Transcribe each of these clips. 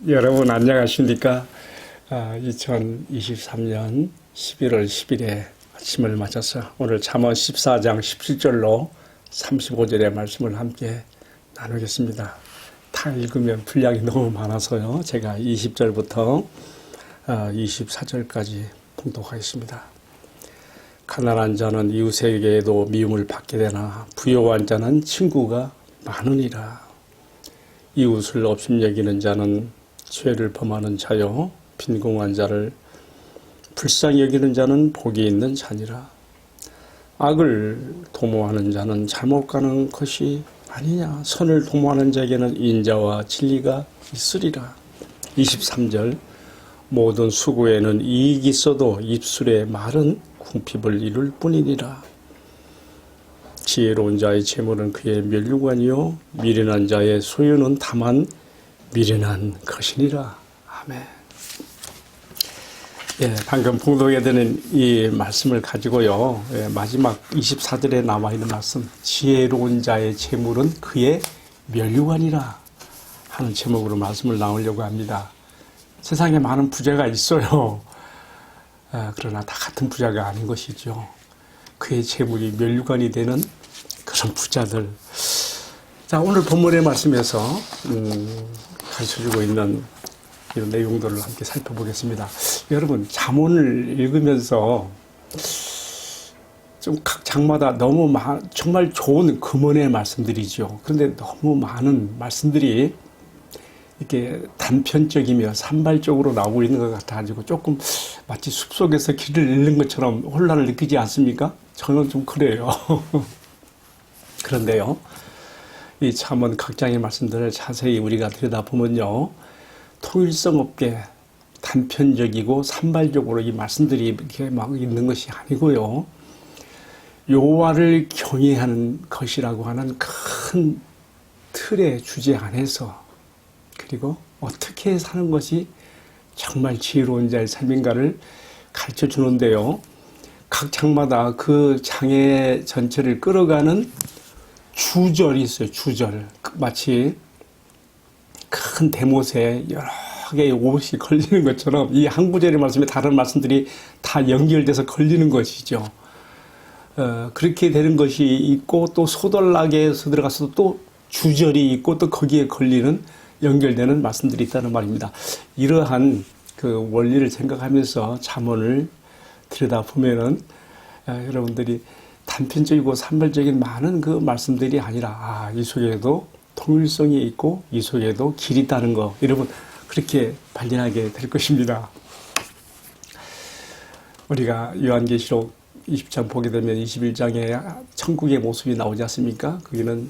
여러분 안녕하십니까? 2023년 11월 10일에 아침을 맞아서 오늘 잠언 14장 17절로 35절의 말씀을 함께 나누겠습니다. 다 읽으면 분량이 너무 많아서요. 제가 20절부터 24절까지 봉독하겠습니다. 가난한 자는 이웃에게도 미움을 받게 되나 부요한 자는 친구가 많으니라. 이웃을 업신여기는 자는 죄를 범하는 자요 빈궁한 자를 불쌍히 여기는 자는 복이 있는 자니라. 악을 도모하는 자는 잘못 가는 것이 아니냐. 선을 도모하는 자에게는 인자와 진리가 있으리라. 23절 모든 수고에는 이익이 있어도 입술의 말은 궁핍을 이룰 뿐이니라. 지혜로운 자의 재물은 그의 면류관이요 미련한 자의 소유는 다만 미련한 것이니라. 아멘. 방금 봉독해드린 이 말씀을 가지고요. 마지막 24절에 나와 있는 말씀, 지혜로운 자의 재물은 그의 면류관이라 하는 제목으로 말씀을 나누려고 합니다. 세상에 많은 부자가 있어요. 그러나 다 같은 부자가 아닌 것이죠. 그의 재물이 면류관이 되는 그런 부자들. 자, 오늘 본문의 말씀에서 가르쳐주고 있는 이런 내용들을 함께 살펴보겠습니다. 여러분, 잠언을 읽으면서 좀 각 장마다 너무 정말 좋은 금언의 말씀들이죠. 그런데 너무 많은 말씀들이 이렇게 단편적이며 산발적으로 나오고 있는 것 같아가지고 조금 마치 숲속에서 길을 잃는 것처럼 혼란을 느끼지 않습니까? 저는 좀 그래요. 그런데요, 이 잠언 각 장의 말씀들을 자세히 우리가 들여다보면요, 통일성 없게 단편적이고 산발적으로 이 말씀들이 이렇게 막 있는 것이 아니고요, 여호와를 경외하는 것이라고 하는 큰 틀의 주제 안에서, 그리고 어떻게 사는 것이 정말 지혜로운 자의 삶인가를 가르쳐 주는데요, 각 장마다 그 장의 전체를 끌어가는 주절이 있어요. 주절. 마치 큰 대못에 여러 개의 옷이 걸리는 것처럼 이 한 구절의 말씀에 다른 말씀들이 다 연결돼서 걸리는 것이죠. 그렇게 되는 것이 있고, 또 소덜락에서 들어가서 또 주절이 있고, 또 거기에 걸리는 연결되는 말씀들이 있다는 말입니다. 이러한 그 원리를 생각하면서 잠언을 들여다보면은 여러분들이 단편적이고 산발적인 많은 그 말씀들이 아니라, 이 속에도 통일성이 있고 이 속에도 길이 있다는 거, 여러분 그렇게 발견하게 될 것입니다. 우리가 요한계시록 20장 보게 되면 21장에 천국의 모습이 나오지 않습니까? 거기는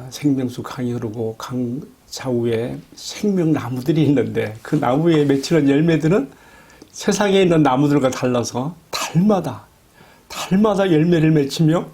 생명수 강이 흐르고 강 좌우에 생명나무들이 있는데, 그 나무에 맺히는 열매들은 세상에 있는 나무들과 달라서 달마다 열매를 맺히며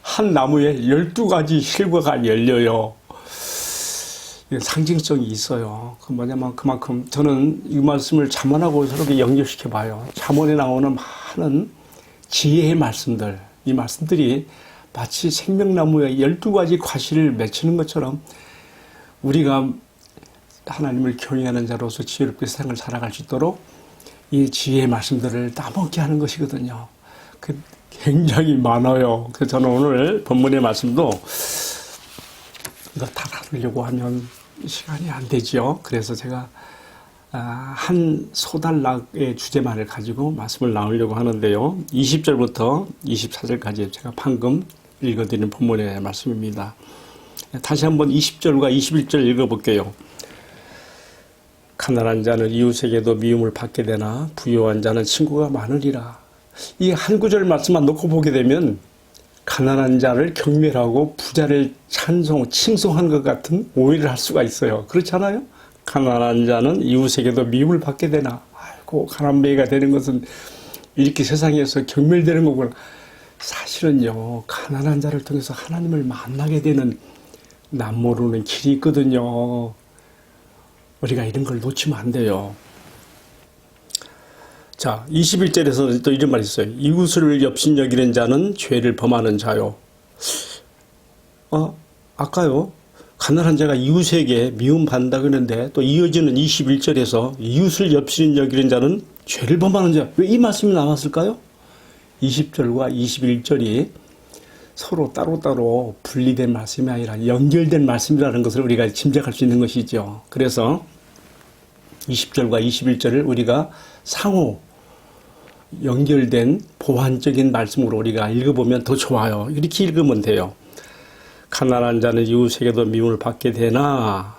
한 나무에 12가지 실과가 열려요. 상징성이 있어요. 그 뭐냐면 그만큼 저는 이 말씀을 잠언하고 저렇게 연결시켜 봐요. 잠언에 나오는 많은 지혜의 말씀들, 이 말씀들이 마치 생명나무에 12가지 과실을 맺히는 것처럼 우리가 하나님을 경외하는 자로서 지혜롭게 세상을 살아갈 수 있도록 이 지혜의 말씀들을 따먹게 하는 것이거든요. 굉장히 많아요. 그래서 저는 오늘 본문의 말씀도 이거 다 다루려고 하면 시간이 안 되죠. 그래서 제가 한 소단락의 주제만을 가지고 말씀을 나누려고 하는데요. 20절부터 24절까지 제가 방금 읽어드린 본문의 말씀입니다. 다시 한번 20절과 21절 읽어볼게요. 가난한 자는 이웃에게도 미움을 받게 되나 부요한 자는 친구가 많으리라. 이 한 구절 말씀만 놓고 보게 되면 가난한 자를 경멸하고 부자를 칭송한 것 같은 오해를 할 수가 있어요. 그렇잖아요? 가난한 자는 이웃에게도 미움을 받게 되나. 아이고, 가난뱅이가 되는 것은 이렇게 세상에서 경멸되는 거구나. 사실은요, 가난한 자를 통해서 하나님을 만나게 되는 남 모르는 길이 있거든요. 우리가 이런 걸 놓치면 안 돼요. 자, 21절에서 또 이런 말이 있어요. 이웃을 업신여기는 자는 죄를 범하는 자요. 아까요, 가난한 자가 이웃에게 미움받는다 그러는데 또 이어지는 21절에서 이웃을 엽시는 여기는 자는 죄를 범하는 자. 왜 이 말씀이 나왔을까요? 20절과 21절이 서로 따로따로 분리된 말씀이 아니라 연결된 말씀이라는 것을 우리가 짐작할 수 있는 것이죠. 그래서 20절과 21절을 우리가 상호 연결된 보완적인 말씀으로 우리가 읽어보면 더 좋아요. 이렇게 읽으면 돼요. 가난한 자는 이웃에게도 미움을 받게 되나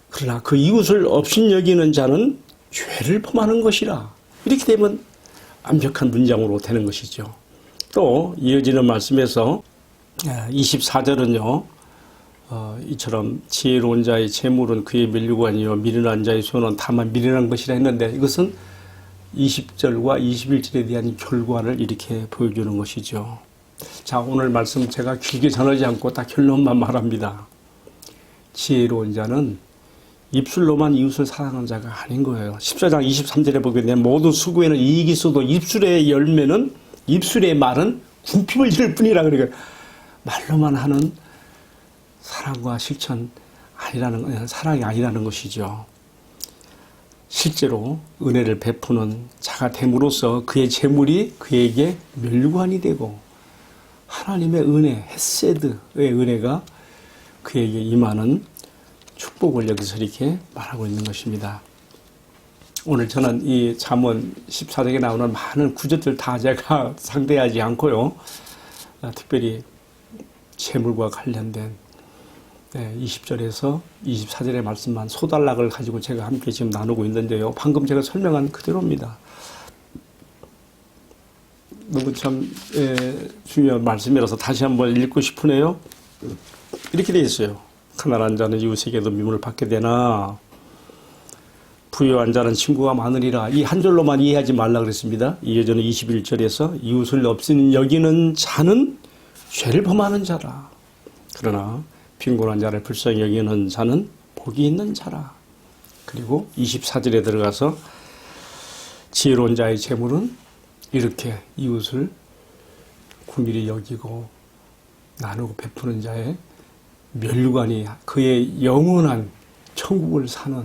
그러나 그 이웃을 업신여기는 자는 죄를 범하는 것이라. 이렇게 되면 완벽한 문장으로 되는 것이죠. 또 이어지는 말씀에서 24절은요. 이처럼 지혜로운 자의 재물은 그의 면류관이요 미련한 자의 손은 다만 미련한 것이라 했는데 이것은 20절과 21절에 대한 결과를 이렇게 보여주는 것이죠. 자, 오늘 말씀 제가 길게 전하지 않고 딱 결론만 말합니다. 지혜로운 자는 입술로만 이웃을 사랑하는 자가 아닌 거예요. 14장 23절에 보게 되면 모든 수고에는 이익이 있어도 입술의 열매는 입술의 말은 궁핍을 이룰 뿐이라 그래요. 말로만 하는 사랑과 실천 사랑이 아니라는 것이죠. 실제로 은혜를 베푸는 자가 됨으로써 그의 재물이 그에게 멸관이 되고 하나님의 은혜, 헤세드의 은혜가 그에게 임하는 축복을 여기서 이렇게 말하고 있는 것입니다. 오늘 저는 이 잠언 14장에 나오는 많은 구절들 다 제가 상대하지 않고요. 특별히 재물과 관련된 20절에서 24절의 말씀만 소단락을 가지고 제가 함께 지금 나누고 있는데요. 방금 제가 설명한 그대로입니다. 너무 참 중요한 말씀이라서 다시 한번 읽고 싶으네요. 이렇게 되어 있어요. 가난한 자는 이웃에게도 미움을 받게 되나 부유한 자는 친구가 많으리라. 이 한 절로만 이해하지 말라 그랬습니다. 이어지는 21절에서 이웃을 없인 여기는 자는 죄를 범하는 자라. 그러나 빈곤한 자를 불쌍히 여기는 자는 복이 있는 자라. 그리고 24절에 들어가서 지혜로운 자의 재물은 이렇게 이웃을 긍휼히 여기고 나누고 베푸는 자의 멸관이 그의 영원한 천국을 사는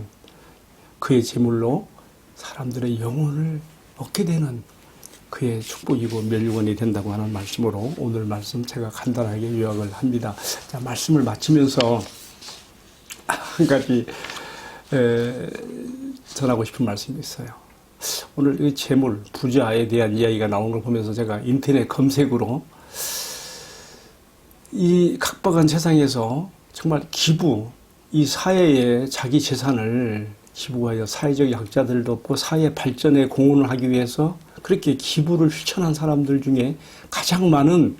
그의 재물로 사람들의 영혼을 얻게 되는 그의 축복이고 멸관이 된다고 하는 말씀으로 오늘 말씀 제가 간단하게 요약을 합니다. 자, 말씀을 마치면서 한 가지 전하고 싶은 말씀이 있어요. 오늘 이 재물, 부자에 대한 이야기가 나오는 걸 보면서 제가 인터넷 검색으로 이 각박한 세상에서 정말 기부, 이 사회에 자기 재산을 기부하여 사회적 약자들을 돕고 사회 발전에 공헌을 하기 위해서 그렇게 기부를 실천한 사람들 중에 가장 많은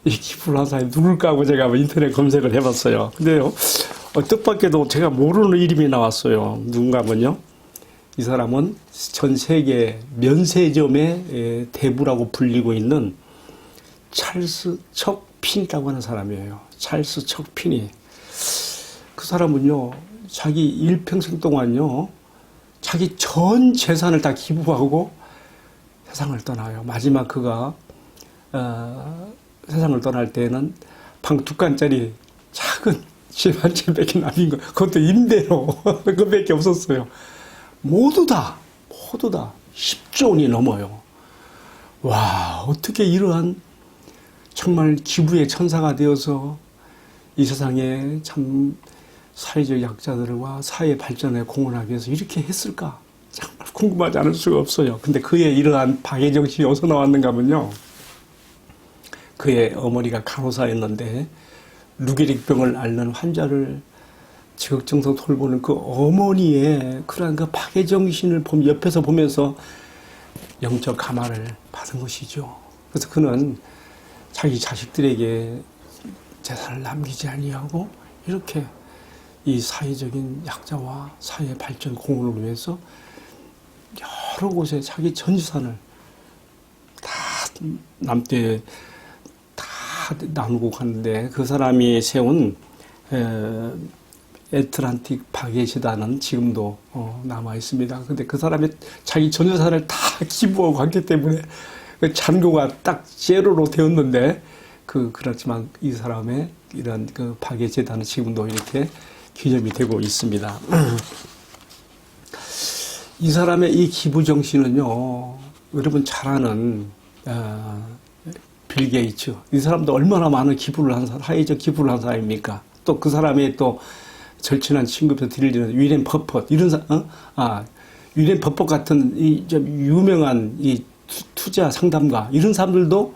이 기부를 한 사람이 누굴까 하고 제가 인터넷 검색을 해봤어요. 근데요, 뜻밖에도 제가 모르는 이름이 나왔어요. 누군가 하면요. 이 사람은 전 세계 면세점의 대부라고 불리고 있는 찰스 척핀이라고 하는 사람이에요. 찰스 척핀이. 그 사람은요, 자기 일평생 동안요, 자기 전 재산을 다 기부하고 세상을 떠나요. 마지막 그가 세상을 떠날 때는 방 2칸짜리 작은 집 한 채밖에 남긴 거, 그것도 임대로 그것밖에 없었어요. 모두 다 10조 원이 넘어요. 와, 어떻게 이러한 정말 기부의 천사가 되어서 이 세상에 참 사회적 약자들과 사회 발전에 공헌하기 위해서 이렇게 했을까? 정말 궁금하지 않을 수가 없어요. 근데 그의 이러한 박애 정신이 어디서 나왔는가 하면요. 그의 어머니가 간호사였는데 루게릭병을 앓는 환자를 지극정성 돌보는 그 어머니의 그러한 그 박애 정신을 옆에서 보면서 영적 감화를 받은 것이죠. 그래서 그는 자기 자식들에게 재산을 남기지 아니하고 이렇게 이 사회적인 약자와 사회 발전 공헌을 위해서 여러 곳에 자기 전 재산을 다 남때 다 나누고 갔는데 그 사람이 세운 애틀란틱 박예재단은 지금도 남아 있습니다. 근데 그 사람이 자기 전 재산을 다 기부하고 갔기 때문에 그 잔고가 딱 제로로 되었는데 그렇지만 이 사람의 이런 그 박예 재단은 지금도 이렇게 기념이 되고 있습니다. 이 사람의 이 기부 정신은요, 여러분 잘 아는 빌 게이츠, 이 사람도 얼마나 많은 기부를 한 사람, 사회적 기부를 한 사람입니까? 또 그 사람의 또 절친한 친구부터 들리는 위렌 버퍼 이런 위렌 버퍼 같은 이 좀 유명한 이 투자 상담가 이런 사람들도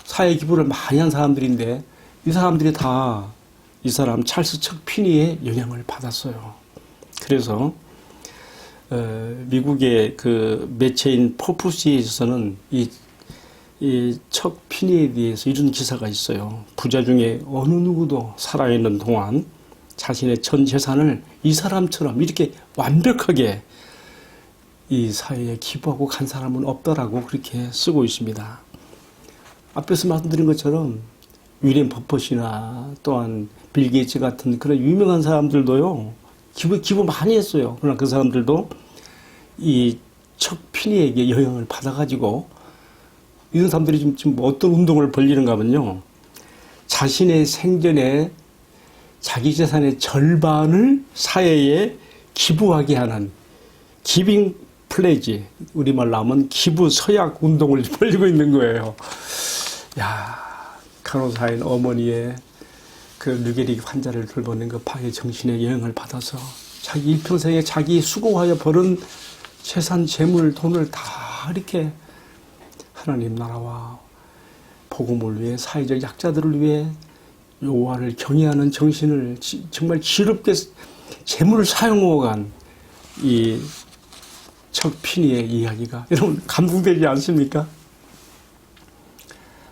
사회 기부를 많이 한 사람들인데 이 사람들이 다 이 사람 찰스 척 피니의 영향을 받았어요. 그래서 미국의 그 매체인 포프시에서는 이 척 피니에 대해서 이런 기사가 있어요. 부자 중에 어느 누구도 살아있는 동안 자신의 전 재산을 이 사람처럼 이렇게 완벽하게 이 사회에 기부하고 간 사람은 없더라고 그렇게 쓰고 있습니다. 앞에서 말씀드린 것처럼 위렌 버퍼시나 또한 빌 게이츠 같은 그런 유명한 사람들도요 기부 많이 했어요. 그러나 그 사람들도 이 척 피니에게 영향을 받아가지고 이런 사람들이 지금 어떤 운동을 벌리는가 하면요, 자신의 생전에 자기 재산의 절반을 사회에 기부하게 하는 기빙 플레지, 우리말로 하면 기부 서약 운동을 벌리고 있는 거예요. 야, 간호사인 어머니의 그 류게릭 환자를 돌보는 그 박의 정신의 영향을 받아서 자기 일평생에 자기 수고하여 벌은 재산, 재물, 돈을 다 이렇게 하나님 나라와 복음을 위해, 사회적 약자들을 위해 여호와를 경외하는 정신을 정말 지롭게 재물을 사용해간 이 척 피니의 이야기가 여러분 감동되지 않습니까?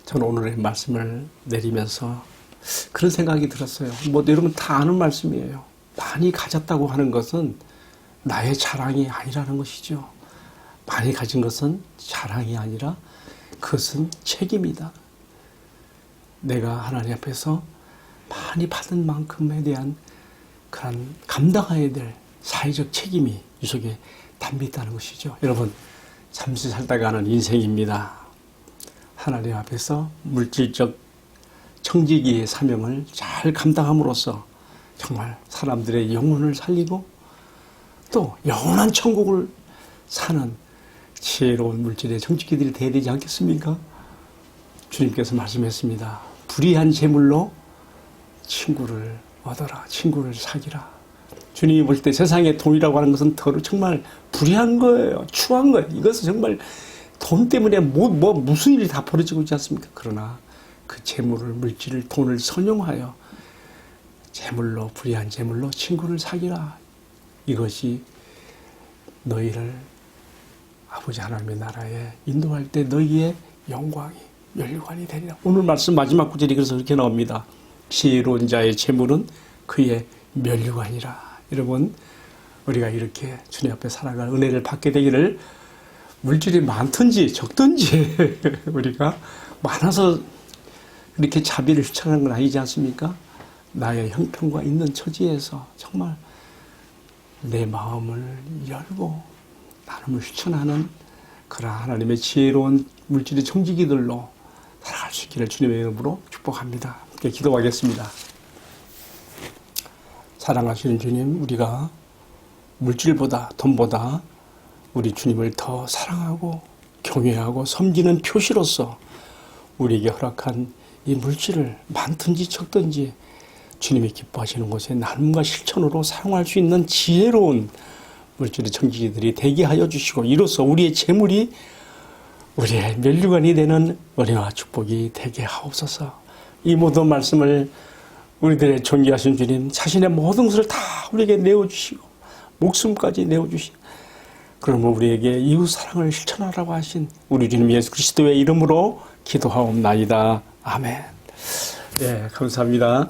저는 오늘의 말씀을 내리면서 그런 생각이 들었어요. 뭐 여러분 다 아는 말씀이에요. 많이 가졌다고 하는 것은 나의 자랑이 아니라는 것이죠. 많이 가진 것은 자랑이 아니라 그것은 책임이다. 내가 하나님 앞에서 많이 받은 만큼에 대한 그런 감당해야 될 사회적 책임이 이 속에 담겨있다는 것이죠. 여러분, 잠시 살다가 하는 인생입니다. 하나님 앞에서 물질적 청지기의 사명을 잘 감당함으로써 정말 사람들의 영혼을 살리고 또 영원한 천국을 사는 지혜로운 물질의 청지기들이 되어야 되지 않겠습니까? 주님께서 말씀했습니다. 불의한 재물로 친구를 얻어라. 친구를 사귀라. 주님이 볼 때 세상의 돈이라고 하는 것은 정말 불의한 거예요. 추한 거예요. 이것은 정말 돈 때문에 무슨 일이 다 벌어지고 있지 않습니까? 그러나 그 재물을, 물질을, 돈을 선용하여 재물로, 불의한 재물로 친구를 사귀라. 이것이 너희를 아버지 하나님의 나라에 인도할 때 너희의 영광이 멸관이 되리라. 오늘 말씀 마지막 구절이 그래서 그렇게 나옵니다. 지혜로운 자의 재물은 그의 멸관이라. 여러분, 우리가 이렇게 주님 앞에 살아갈 은혜를 받게 되기를, 물질이 많든지 적든지 우리가 많아서 이렇게 자비를 실천하는 건 아니지 않습니까? 나의 형편과 있는 처지에서 정말 내 마음을 열고 나눔을 실천하는 그런 하나님의 지혜로운 물질의 청지기들로 살아갈 수 있기를 주님의 이름으로 축복합니다. 함께 기도하겠습니다. 사랑하시는 주님, 우리가 물질보다 돈보다 우리 주님을 더 사랑하고 경외하고 섬기는 표시로서 우리에게 허락한 이 물질을 많든지 적든지 주님이 기뻐하시는 곳에 나눔과 실천으로 사용할 수 있는 지혜로운 물질의 청지기들이 되게 하여 주시고, 이로써 우리의 재물이 우리의 면류관이 되는 은혜와 축복이 되게 하옵소서. 이 모든 말씀을 우리들의 존귀하신 주님, 자신의 모든 것을 다 우리에게 내어주시고 목숨까지 내어주시고, 그러면 우리에게 이웃 사랑을 실천하라고 하신 우리 주님 예수 그리스도의 이름으로 기도하옵나이다. 아멘. 네, 감사합니다.